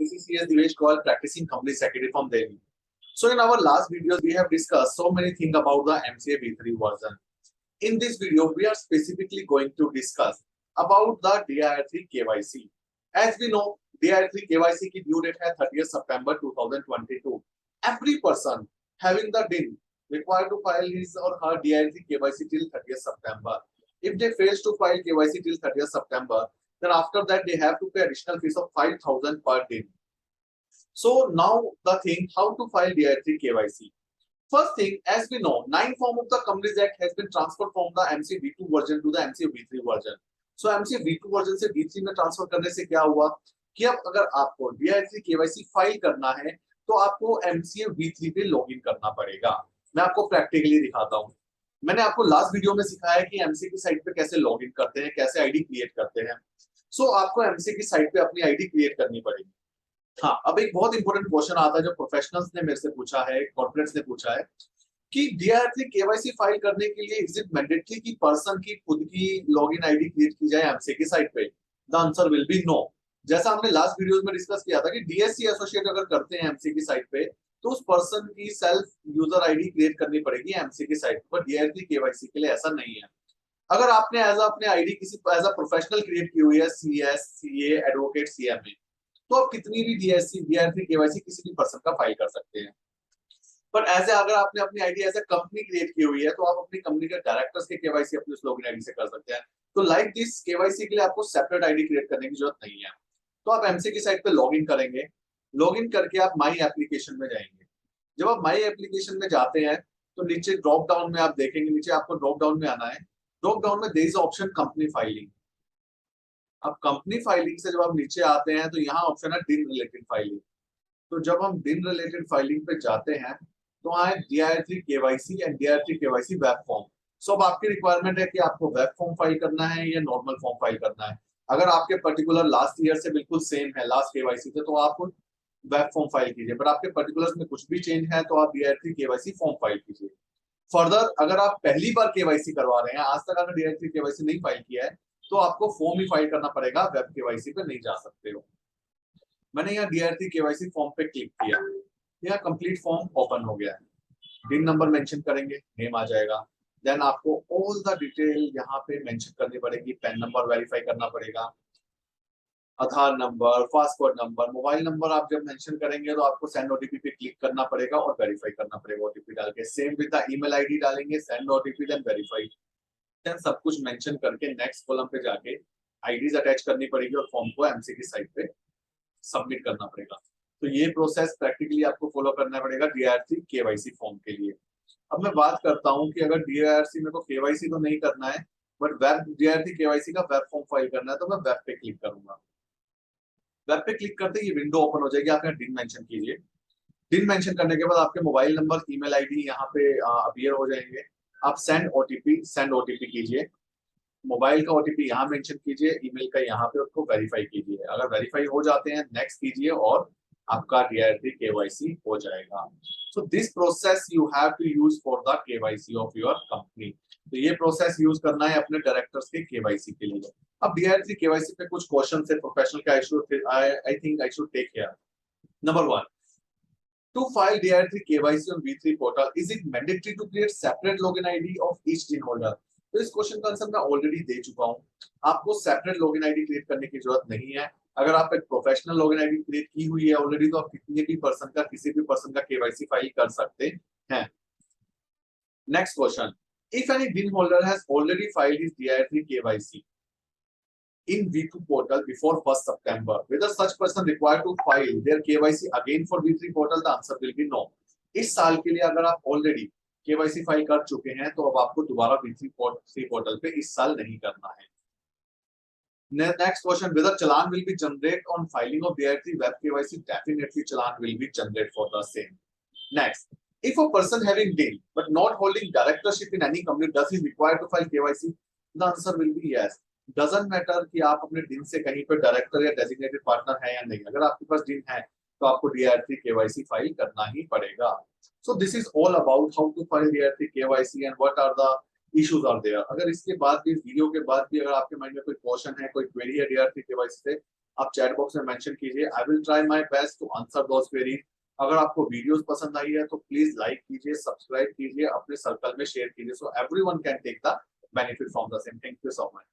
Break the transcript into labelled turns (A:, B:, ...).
A: This is CS Divesh Goyal, practicing company secretary from Delhi. So in our last videos, we have discussed so many things about the MCA V3 version. In this video, we are specifically going to discuss about the DIR3 KYC. As we know, DIR3 KYC की due date है 30th September 2022. Every person having the DIN required to file his or her DIR3 KYC till 30th September. If they fail to file KYC till 30th September, then after that they have to pay additional fees of 5,000 per DIN. So now the thing, how to file DIR3 KYC. First thing, as we know, 9 form of the Companies Act has been transferred from the MCA V2 version to the MCA V3 version. So MCA V2 version से V3 में transfer करने से क्या हुआ कि अब अगर आपको DIR3 KYC फाइल करना है तो आपको MCA V3 पे लॉगिन करना पड़ेगा। मैं आपको प्रैक्टिकली दिखाता हूँ। मैंने आपको लास्ट वीडियो में सिखाया कि MCA की साइट पे कैसे लॉगिन करते हैं, कैसे आईडी क्रिएट करते हैं। सो आपको MCA की साइट पे अपनी आईडी क्रिएट करनी पड़ेगी। हाँ, अब एक बहुत इंपॉर्टेंट क्वेश्चन आता है जो प्रोफेशनल्स ने मेरे से पूछा है, कॉर्पोरेट्स ने पूछा है कि DIR3 KYC फाइल करने के लिए इज इट मैंडेटरी कि पर्सन की खुद की लॉगिन आईडी क्रिएट की जाए MCA की साइट पे? The answer will be no. जैसा हमने लास्ट वीडियोस में डिस्कस किया था कि DSC एसोसिएट अगर करते हैं MCA की साइट पे तो उस पर्सन की सेल्फ यूजर आईडी क्रिएट करनी पड़ेगी MCA की साइट पर। DIR3 KYC के लिए ऐसा नहीं है। अगर आपने एज अपने आईडी किसी एज अ प्रोफेशनल क्रिएट की हुई है, CS, CA, एडवोकेट, CMA, तो आप कितनी भी DIR3 KYC किसी भी पर्सन का फाइल कर सकते हैं। पर ऐसे अगर आपने अपनी ID as a company create की हुई है तो आप अपनी कंपनी के डायरेक्टर्स के केवाईसी अपनी उस लॉगिन आईडी से कर सकते हैं। तो लाइक दिस केवाईसी के लिए आपको सेपरेट आईडी क्रिएट करने की जरूरत नहीं है। तो आप MCA की साइट पे लॉगिन करेंगे, लॉगिन करके आप माई एप्लीकेशन में जाएंगे। जब आप माई एप्लीकेशन में जाते हैं तो नीचे ड्रॉप डाउन में आप देखेंगे, नीचे आपको ड्रॉप डाउन में आना है। ड्रॉप डाउन में there is option company filing. अब कंपनी फाइलिंग से जब आप नीचे आते हैं तो यहाँ ऑप्शन है डिन रिलेटेड फाइलिंग। तो जब हम डिन रिलेटेड फाइलिंग पे जाते हैं तो वहाँ है DIR3 KYC and DIR3 KYC web form. So अब आपकी रिक्वायरमेंट है कि आपको वेब फॉर्म फाइल करना है या नॉर्मल फॉर्म फाइल करना है। अगर आपके पर्टिकुलर लास्ट ईयर से बिल्कुल सेम है लास्ट KYC से तो आप वेब फॉर्म फाइल कीजिए, बट आपके पर्टिकुलर्स में कुछ भी चेंज है तो आप DIR3 KYC फॉर्म फाइल कीजिए। फर्दर अगर आप पहली बार KYC करवा रहे हैं, आज तक अगर DIR3 KYC नहीं फाइल किया है तो आपको फॉर्म ही फाइल करना पड़ेगा, वेब KYC पे नहीं जा सकते हो। मैंने यहाँ DIR3 KYC फॉर्म पे क्लिक किया, यहाँ कंप्लीट फॉर्म ओपन हो गया है। डिन नंबर मेंशन करेंगे, नेम आ जाएगा। देन आपको ऑल द डिटेल यहाँ पे मेंशन करनी पड़ेगी। पैन नंबर वेरीफाई करना पड़ेगा, Aadhaar number, passport number, mobile number आप जब मेंशन करेंगे तो आपको सेंड OTP पे क्लिक करना पड़ेगा और वेरीफाई करना पड़ेगा OTP डाल के। Same with the email ID डालेंगे, send OTP then verify. Then सब कुछ मेंशन करके नेक्स्ट कॉलम पे जाके आईडीज अटैच करनी पड़ेगी और फॉर्म को MCA की साइट पे सबमिट करना पड़ेगा। तो ये प्रोसेस प्रैक्टिकली आपको फॉलो करना पड़ेगा DIR3 KYC फॉर्म के लिए। अब मैं बात करता हूँ कि अगर DIR3 में को KYC तो नहीं करना है बट वेब DIR3 KYC का वेब फॉर्म फाइल करना है तो मैं वेब पे क्लिक करूंगा। वेब पे क्लिक करते ही विंडो ओपन हो जाएगी। आप यहाँ डिन मेंशन कीजिए। डिन मेंशन करने के बाद आपके मोबाइल नंबर, ईमेल आईडी यहाँ पे अपीयर हो जाएंगे। आप सेंड OTP कीजिए। मोबाइल का OTP यहाँ मेंशन कीजिए, ईमेल का यहाँ पे उसको वेरीफाई कीजिए। अगर वेरीफाई हो जाते हैं नेक्स्ट कीजिए और आपका DIR3 KYC हो जाएगा। So this process you have to use for the KYC of your company. तो ये प्रोसेस यूज करना है अपने डायरेक्टर्स के KYC के लिए। अब DIR3 KYC पे कुछ क्वेश्चन है प्रोफेशनल के I think I should take care. Number 1, to file DIR3 KYC on V3 portal, is it mandatory to create separate login ID of each DIN holder? तो इस question का answer मैं already दे चुका हूँ। आपको separate login ID create करने की जरूरत नहीं है। अगर आप एक प्रोफेशनल लॉगिन आईडी क्रिएट की हुई है ऑलरेडी तो आप किसी भी पर्सन का KYC फाइल कर सकते हैं। Next question, if any DIN holder has already filed his DIR3 KYC in V2 portal before 1st September, whether such person required to file their KYC again for V3 portal? The answer will be no. इस साल के लिए अगर आप already KYC file कर चुके हैं तो अब आपको दोबारा V3 पोर्टल पे इस साल नहीं करना है। Next question, whether challan will be generated on filing of DIR3 web KYC? Definitely challan will be generated for the same. Next, if a person having DIN but not holding directorship in any company, does he require to file KYC? The answer will be yes. Doesn't matter कि आप अपने DIN से कहीं पे director या designated partner है या नहीं। अगर आपके पास DIN है तो आपको DIR3 KYC फाइल करना ही पड़ेगा। So this is all about how to file DIR3 KYC and what are the issues are there. अगर इसके बाद भी, इस वीडियो के बाद भी अगर आपके माइंड में कोई क्वेश्चन है, कोई क्वेरी है DIR3 KYC से, आप चैट बॉक्स में मेंशन कीजिए। I will try my best to answer those queries. अगर आपको वीडियोस पसंद आई है तो प्लीज लाइक कीजिए, सब्सक्राइब कीजिए, अपने सर्कल में शेयर कीजिए, so everyone can take the benefit from the same. Thank you so much.